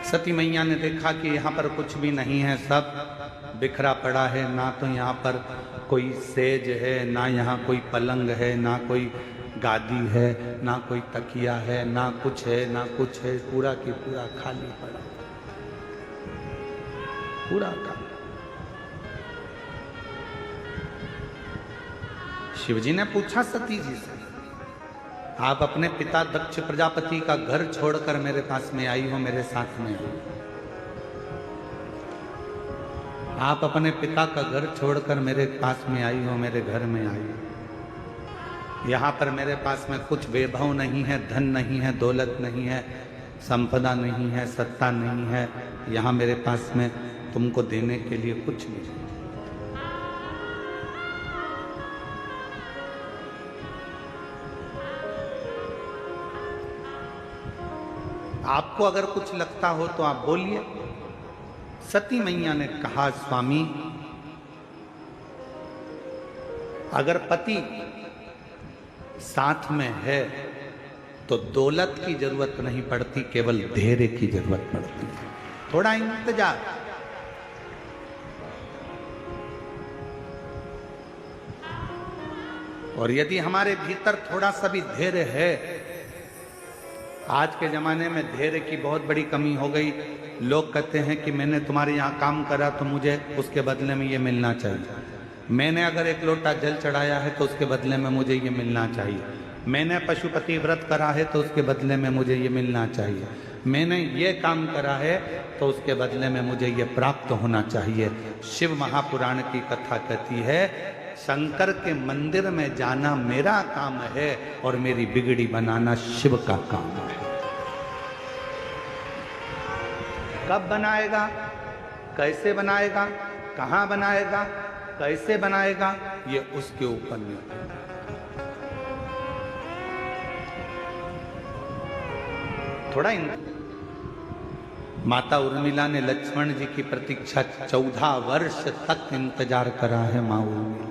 सती मैया ने देखा कि यहाँ पर कुछ भी नहीं है, सब बिखरा पड़ा है, ना तो यहाँ पर कोई सेज है, ना यहाँ कोई पलंग है, ना कोई गादी है, ना कोई तकिया है, ना कुछ है, ना कुछ है, पूरा की पूरा खाली पड़ा, पूरा खाली। शिवजी ने पूछा सती जी से, आप अपने पिता दक्ष प्रजापति का घर छोड़कर मेरे पास में आई हो, मेरे साथ में आई। आप अपने पिता का घर छोड़कर मेरे पास में आई हो, मेरे घर में आई हो। यहाँ पर मेरे पास में कुछ वैभव नहीं है, धन नहीं है, दौलत नहीं है, संपदा नहीं है, सत्ता नहीं है। यहाँ मेरे पास में तुमको देने के लिए कुछ नहीं। आपको अगर कुछ लगता हो तो आप बोलिए। सती मैया ने कहा, स्वामी, अगर पति साथ में है तो दौलत की जरूरत नहीं पड़ती, केवल धैर्य की जरूरत पड़ती है, थोड़ा इंतजार। और यदि हमारे भीतर थोड़ा सा भी धैर्य है, आज के ज़माने में धैर्य की बहुत बड़ी कमी हो गई। लोग कहते हैं कि मैंने तुम्हारे यहाँ काम करा तो मुझे उसके बदले में ये मिलना चाहिए। मैंने अगर एक लोटा जल चढ़ाया है तो उसके बदले में मुझे ये मिलना चाहिए। मैंने पशुपति व्रत करा है तो उसके बदले में मुझे ये मिलना चाहिए। मैंने ये काम करा है तो उसके बदले में मुझे ये प्राप्त होना चाहिए। शिव महापुराण की कथा कहती है, शंकर के मंदिर में जाना मेरा काम है और मेरी बिगड़ी बनाना शिव का काम है। कब बनाएगा, कैसे बनाएगा, कहां बनाएगा, कैसे बनाएगा, ये उसके ऊपर निर्भर है। थोड़ा माता उर्मिला ने लक्ष्मण जी की प्रतीक्षा 14 वर्ष तक इंतजार करा है। मां उर्मिला,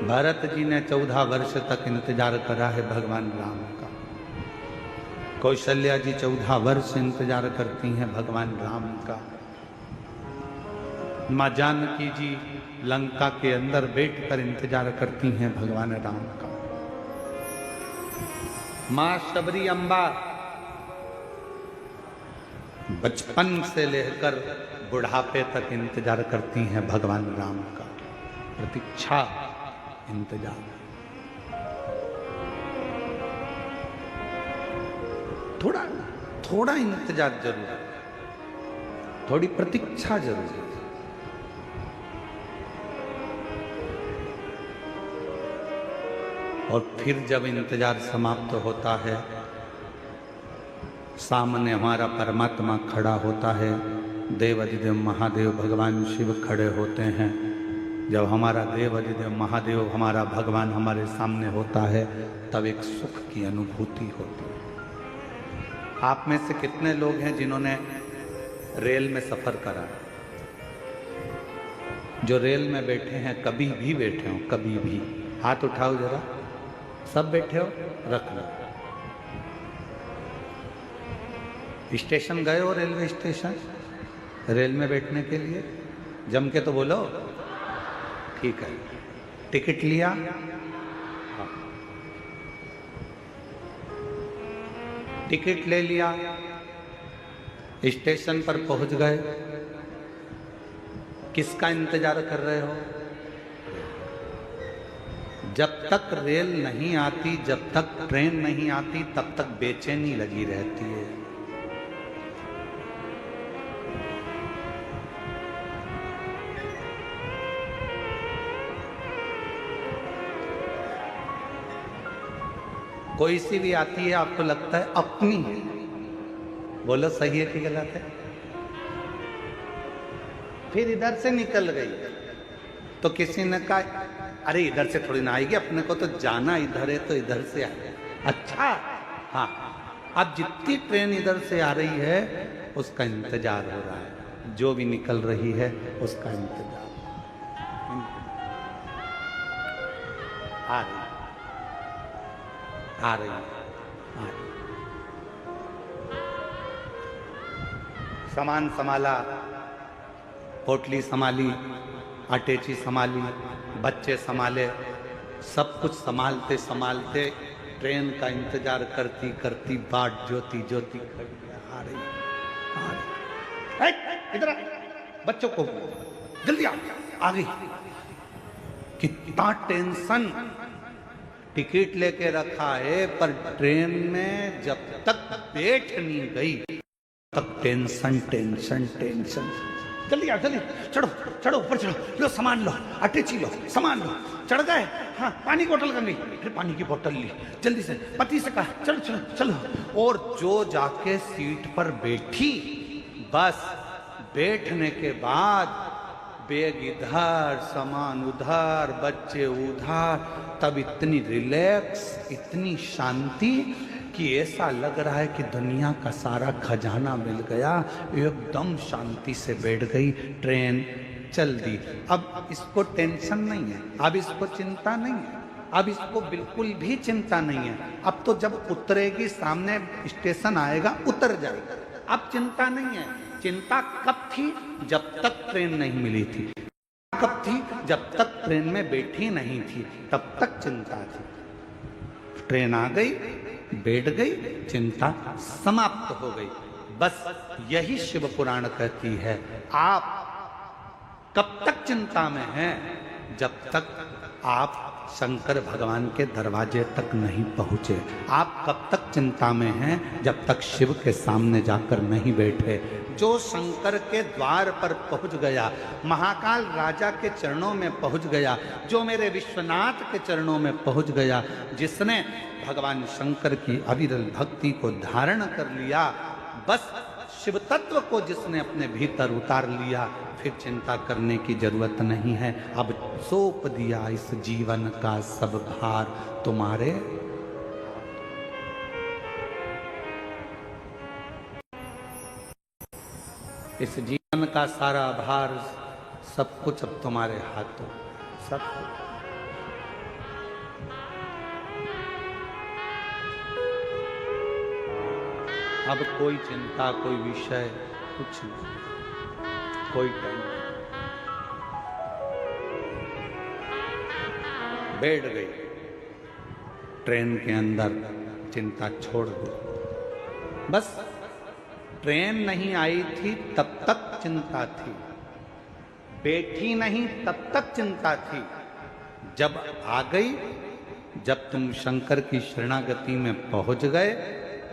भरत जी ने 14 वर्ष तक इंतजार करा है भगवान राम का। कौशल्या जी 14 वर्ष इंतजार करती हैं भगवान राम का। मां जानकी जी लंका के अंदर बैठकर इंतजार करती हैं भगवान राम का। मां शबरी अम्बा बचपन से लेकर बुढ़ापे तक इंतजार करती हैं भगवान राम का। प्रतीक्षा, इंतजार। थोड़ा इंतजार जरूर है, थोड़ी प्रतीक्षा जरूर है। और फिर जब इंतजार समाप्त होता है, सामने हमारा परमात्मा खड़ा होता है। देवाधिदेव महादेव भगवान शिव खड़े होते हैं। जब हमारा देवाधिदेव महादेव, हमारा भगवान हमारे सामने होता है, तब एक सुख की अनुभूति होती है। आप में से कितने लोग हैं जिन्होंने रेल में सफर करा? जो रेल में बैठे हैं, कभी भी बैठे हो, कभी भी हाथ उठाओ जरा। सब बैठे हो, रख लो। स्टेशन गए हो, रेलवे स्टेशन, रेल में बैठने के लिए? जम के तो बोलो। ठीक है, टिकट लिया? हाँ। टिकट ले लिया, स्टेशन पर पहुंच गए। किसका इंतजार कर रहे हो? जब तक रेल नहीं आती, जब तक ट्रेन नहीं आती, तब तक बेचैनी लगी रहती है। कोई सी भी आती है, आपको लगता है अपनी है। बोलो, सही है कि गलत है? फिर इधर से निकल गई तो किसी ने कहा, अरे इधर से थोड़ी ना आएगी, अपने को तो जाना इधर है, तो इधर से आए। अच्छा, हाँ, अब जितनी ट्रेन इधर से आ रही है उसका इंतजार हो रहा है, जो भी निकल रही है उसका इंतजार। आ रही, आ रही, आ रही। सामान संभाला, पोटली संभाली, अटैची संभाली, बच्चे संभाले, सब कुछ संभालते संभालते ट्रेन का इंतजार करती करती बाट जोती जोती आ रही। इधर आ, बच्चों को जल्दी आ गई। कितना टेंशन, टिकट लेके रखा है पर ट्रेन में जब तक बैठ नहीं गई तक टेंशन टेंशन टेंशन। जल्दी आओ, जल्दी चढ़ो चढ़ो, ऊपर चढ़ो, लो सामान लो, अटैची लो, सामान लो। चढ़ गए, हाँ पानी की बोतल कर ली, फिर पानी की बोतल ली, जल्दी से पति से कहा चलो चलो चलो। और जो जाके सीट पर बैठी, बस बैठने के बाद बैग इधर, सामान उधर, बच्चे उधर, तब इतनी रिलैक्स, इतनी शांति कि ऐसा लग रहा है कि दुनिया का सारा खजाना मिल गया। एकदम शांति से बैठ गई, ट्रेन चल दी। अब इसको टेंशन नहीं है, अब इसको चिंता नहीं है, अब इसको बिल्कुल भी चिंता नहीं है। अब तो जब उतरेगी, सामने स्टेशन आएगा, उतर जाएगा, अब चिंता नहीं है। चिंता कब थी? जब तक ट्रेन नहीं मिली थी। कब थी? जब तक ट्रेन में बैठी नहीं थी, तब तक चिंता थी। ट्रेन आ गई, बैठ गई, चिंता समाप्त हो गई। बस यही शिव पुराण कहती है। आप कब तक चिंता में हैं? जब तक आप शंकर भगवान के दरवाजे तक नहीं पहुंचे। आप कब तक चिंता में हैं? जब तक शिव के सामने जाकर नहीं बैठे। जो शंकर के द्वार पर पहुंच गया, महाकाल राजा के चरणों में पहुंच गया, जो मेरे विश्वनाथ के चरणों में पहुंच गया, जिसने भगवान शंकर की अविरल भक्ति को धारण कर लिया, बस शिव तत्व को जिसने अपने भीतर उतार लिया, फिर चिंता करने की जरूरत नहीं है। अब सौंप दिया इस जीवन का सब भार तुम्हारे। इस जीवन का सारा भार, सब कुछ अब तुम्हारे हाथों, सब कुछ। अब कोई चिंता, कोई विषय, कुछ नहीं, कोई टेंशन। बैठ गई ट्रेन के अंदर, चिंता छोड़ दी। बस ट्रेन नहीं आई थी तब तक चिंता थी, बैठी नहीं तब तक चिंता थी। जब आ गई, जब तुम शंकर की शरणागति में पहुंच गए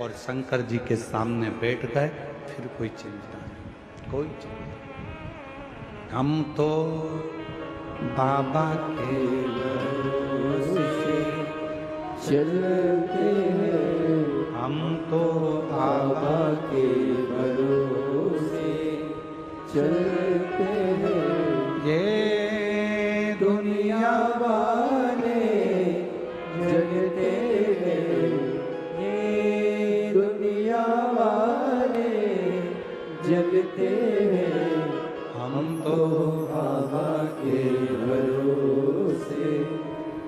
और शंकर जी के सामने बैठ गए, फिर कोई चिंता नहीं, कोई चिंता। हम तो बाबा के भरोसे चलते हैं, हम तो बाबा के भरोसे चलते हैं। ये दुनिया वाले जगते हैं, ये दुनिया वाले जगते हैं। हम तो बाबा के भरोसे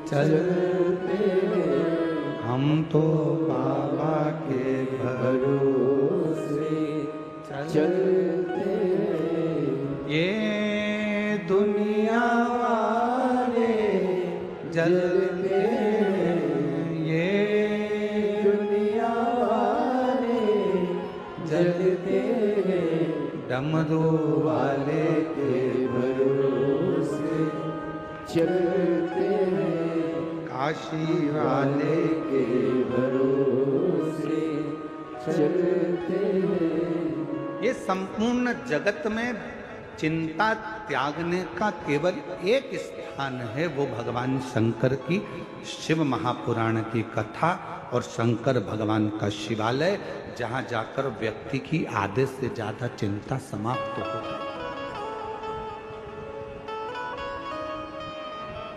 चलते हैं, हम तो बाबा के भरोसे चलते हैं। ये दुनिया वाले जलते हैं, ये दुनिया वाले जलते हैं। डमरू वाले के भरोसे चलते हैं, काशी वाले के भरोसे चलते हैं। ये संपूर्ण जगत में चिंता त्यागने का केवल एक स्थान है, वो भगवान शंकर की शिव महापुराण की कथा और शंकर भगवान का शिवालय, जहाँ जाकर व्यक्ति की आधे से ज्यादा चिंता समाप्त हो जाए।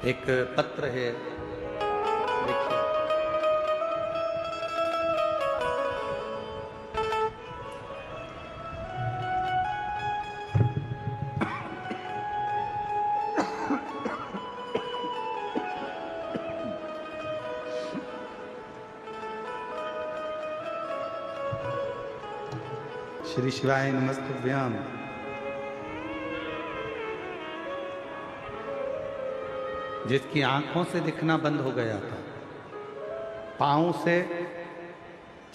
एक पत्र है, देखिए, श्री शिवाय नमस्तुभ्याम। जिसकी आंखों से दिखना बंद हो गया था, पांव से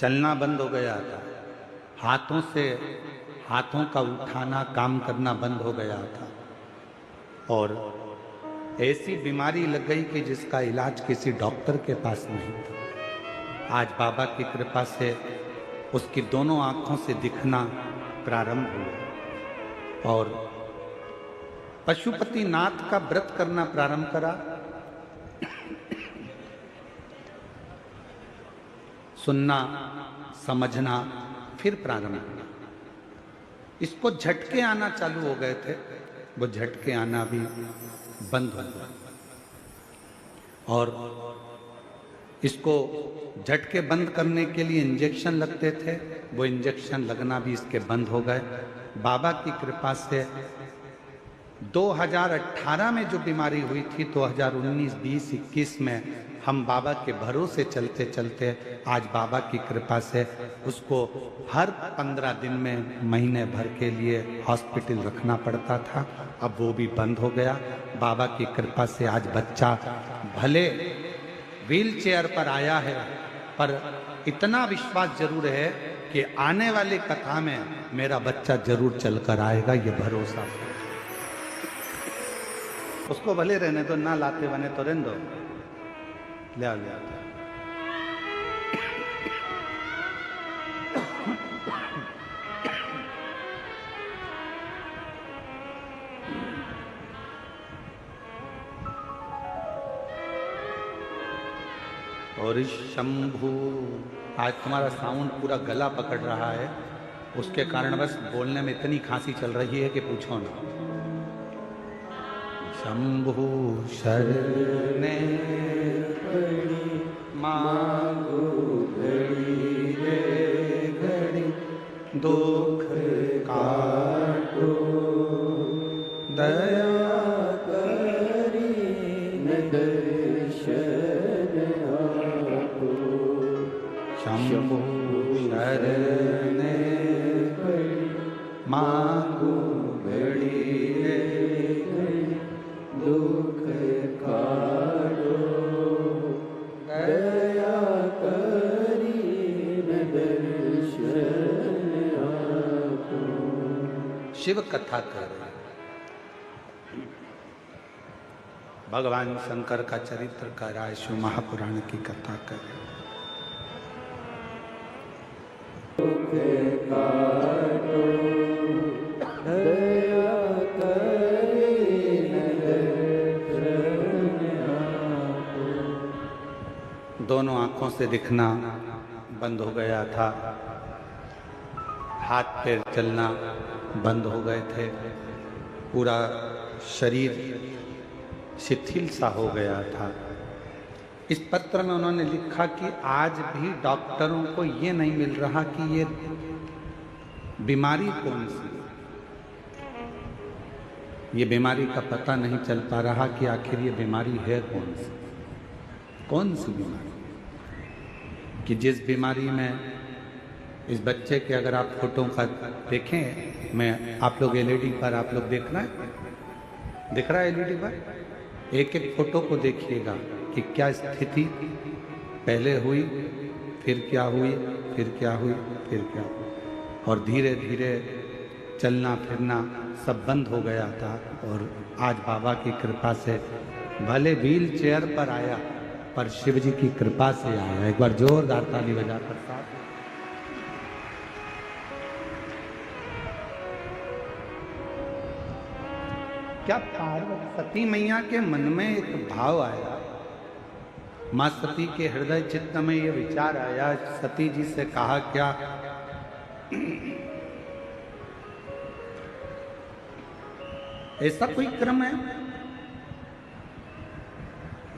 चलना बंद हो गया था, हाथों से हाथों का उठाना काम करना बंद हो गया था, और ऐसी बीमारी लग गई कि जिसका इलाज किसी डॉक्टर के पास नहीं था। आज बाबा की कृपा से उसकी दोनों आंखों से दिखना प्रारंभ हुआ और पशुपति नाथ का व्रत करना प्रारंभ करा। सुनना समझना फिर प्रारंभ हुआ। इसको झटके आना चालू हो गए थे, वो झटके आना भी बंद हो गया और इसको झटके बंद करने के लिए इंजेक्शन लगते थे, वो इंजेक्शन लगना भी इसके बंद हो गए। बाबा की कृपा से 2018 में जो बीमारी हुई थी, 2019, 20, 21 में हम बाबा के भरोसे चलते चलते आज बाबा की कृपा से उसको हर 15 दिन में महीने भर के लिए हॉस्पिटल रखना पड़ता था, अब वो भी बंद हो गया। बाबा की कृपा से आज बच्चा भले व्हील चेयर पर आया है, पर इतना विश्वास जरूर है कि आने वाली कथा में मेरा बच्चा जरूर चलकर आएगा, ये भरोसा। उसको भले रहने दो, ना लाते बने तो रहने दो, ले आओ ले आओ। और शंभु, आज तुम्हारा साउंड पूरा गला पकड़ रहा है, उसके कारण बस बोलने में इतनी खांसी चल रही है कि पूछो ना। शंभु शरणे पड़ी मांगो घड़ी रे घड़ी, दुख काटो दया करी न दर्शन आपो। शंभु शरणे पड़ी मांगो घड़ी रे दुख काटो दया करी न दर्शन आपो। शिव कथा कर रहे हैं, भगवान शंकर का चरित्र कर रहा है, शिव महापुराण की कथा कर रहे हैं। दुख काटो दया करी न दोनों आंखों से दिखना बंद हो गया था, हाथ पैर चलना बंद हो गए थे, पूरा शरीर शिथिल सा हो गया था। इस पत्र में उन्होंने लिखा कि आज भी डॉक्टरों को ये नहीं मिल रहा कि ये बीमारी कौन सी, ये बीमारी का पता नहीं चल पा रहा कि आखिर ये बीमारी है कौन सी बीमारी, कि जिस बीमारी में इस बच्चे के अगर आप फोटो का देखें, मैं आप लोग एलईडी पर आप लोग देख रहे हैं, दिख रहा है एलईडी पर, एक एक फोटो को देखिएगा कि क्या स्थिति पहले हुई, फिर क्या हुई, फिर क्या हुई, फिर क्या हुई, और धीरे धीरे चलना फिरना सब बंद हो गया था। और आज बाबा की कृपा से भले व्हील चेयर पर आया, पर शिव जी की कृपा से आया। एक बार जोरदार ताली बजाकर साथ। क्या पार्वती मैया के मन में एक भाव आया, मां सती के हृदय चित्त में ये विचार आया, सती जी से कहा क्या, ऐसा कोई क्रम है,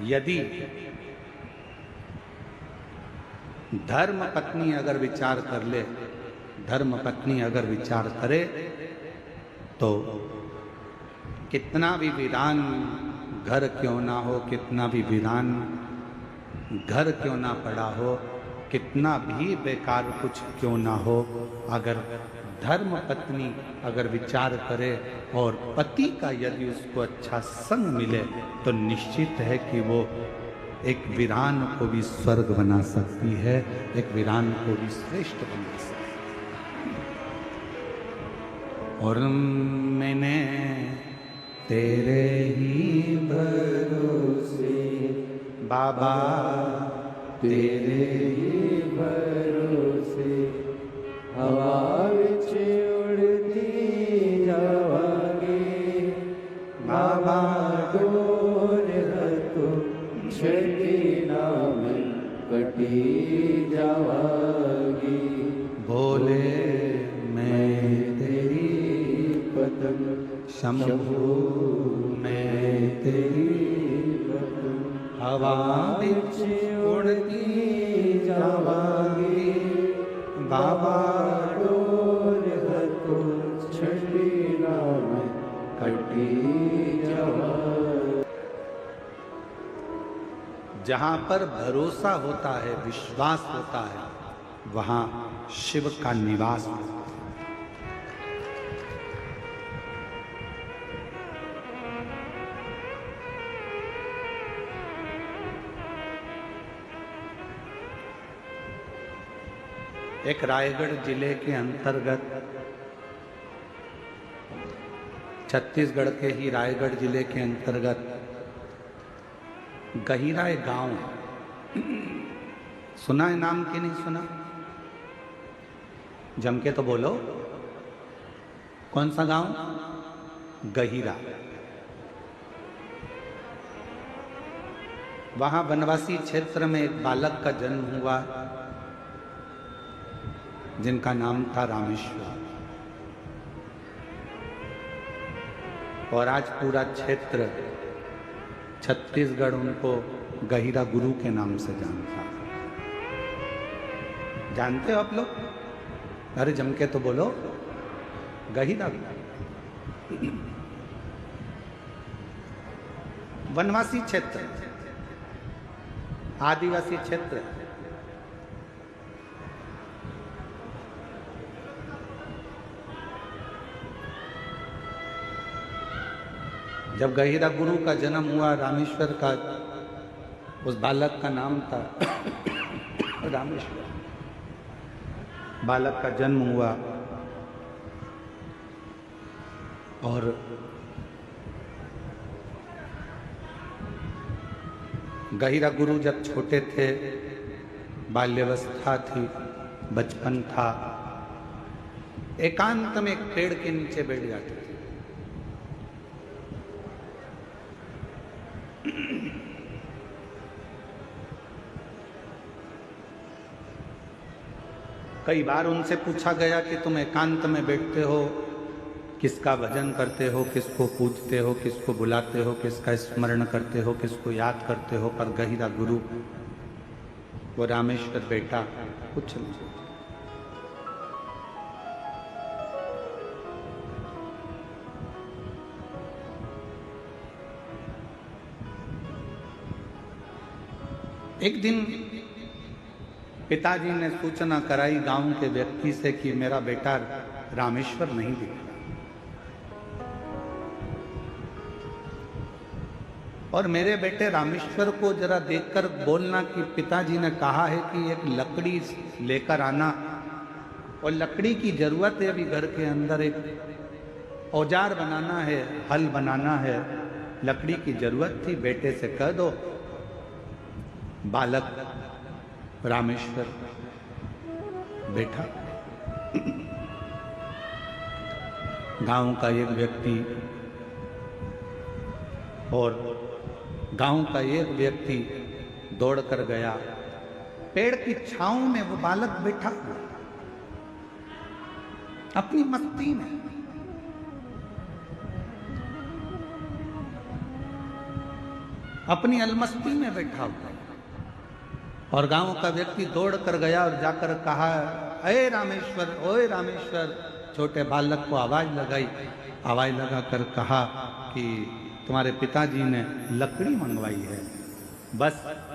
यदि धर्म पत्नी अगर विचार कर ले, धर्म पत्नी अगर विचार करे तो कितना भी वीरान घर क्यों ना हो, कितना भी वीरान घर क्यों ना पड़ा हो, कितना भी बेकार कुछ क्यों ना हो, अगर धर्म पत्नी अगर विचार करे और पति का यदि उसको अच्छा संग मिले तो निश्चित है कि वो एक वीरान को भी स्वर्ग बना सकती है, एक वीरान को भी श्रेष्ठ बना सकती है। और मैंने तेरे ही भरोसे बाबा, तेरे ही भरोसे हवा विच उड़ती जावांगे बाबा, डोर तो छड़ी नाम कटी जावांगी। भोले मैं तेरी पतंग, शंभू मैं तेरी पतंग, हवा विच उड़ती जावांगी बाबा, डोर तो छड़ी नाम कटी जावांगी। जहां पर भरोसा होता है, विश्वास होता है, वहां शिव का निवास होता है। एक रायगढ़ जिले के अंतर्गत, छत्तीसगढ़ के ही रायगढ़ जिले के अंतर्गत गहिरा एक गांव है। सुना है नाम कि नहीं सुना? जम के तो बोलो, कौन सा गांव? गहिरा। वहां वनवासी क्षेत्र में एक बालक का जन्म हुआ जिनका नाम था रामेश्वर। और आज पूरा क्षेत्र छत्तीसगढ़ उनको गहिरा गुरु के नाम से जानता है। जानते हो आप लोग? अरे जम के तो बोलो, गहिरा। वनवासी क्षेत्र, आदिवासी क्षेत्र। जब गहिरा गुरु का जन्म हुआ, रामेश्वर का, उस बालक का नाम था रामेश्वर। बालक का जन्म हुआ और गहिरा गुरु जब छोटे थे, बाल्यावस्था थी, बचपन था, एकांत में एक पेड़ के नीचे बैठ जाते थे। कई बार उनसे पूछा गया कि तुम एकांत में बैठते हो, किसका भजन करते हो, किसको पूजते हो, किसको बुलाते हो, किसका स्मरण करते हो, किसको याद करते हो? पर गहिरा गुरु, वो रामेश्वर बेटा, कुछ नहीं। एक दिन पिताजी ने सूचना कराई गांव के व्यक्ति से कि मेरा बेटा रामेश्वर नहीं दिख रहा। और मेरे बेटे रामेश्वर को जरा देखकर बोलना कि पिताजी ने कहा है कि एक लकड़ी लेकर आना, और लकड़ी की जरूरत है, अभी घर के अंदर एक औजार बनाना है, हल बनाना है, लकड़ी की जरूरत थी, बेटे से कह दो। बालक रामेश्वर बैठा। गांव का एक व्यक्ति और गांव का एक व्यक्ति दौड़ कर गया। पेड़ की छांव में वो बालक बैठा हुआ अपनी मस्ती में। अपनी अलमस्ती में बैठा हुआ। और गांव का व्यक्ति दौड़ कर गया और जाकर कहा, अरे रामेश्वर, ओए रामेश्वर। छोटे बालक को आवाज लगाई, आवाज लगाकर कहा कि तुम्हारे पिताजी ने लकड़ी मंगवाई है। बस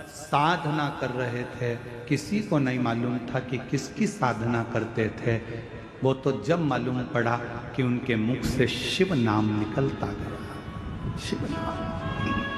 साधना कर रहे थे, किसी को नहीं मालूम था कि किसकी साधना करते थे। वो तो जब मालूम पड़ा कि उनके मुख से शिव नाम निकलता गया, शिव नाम।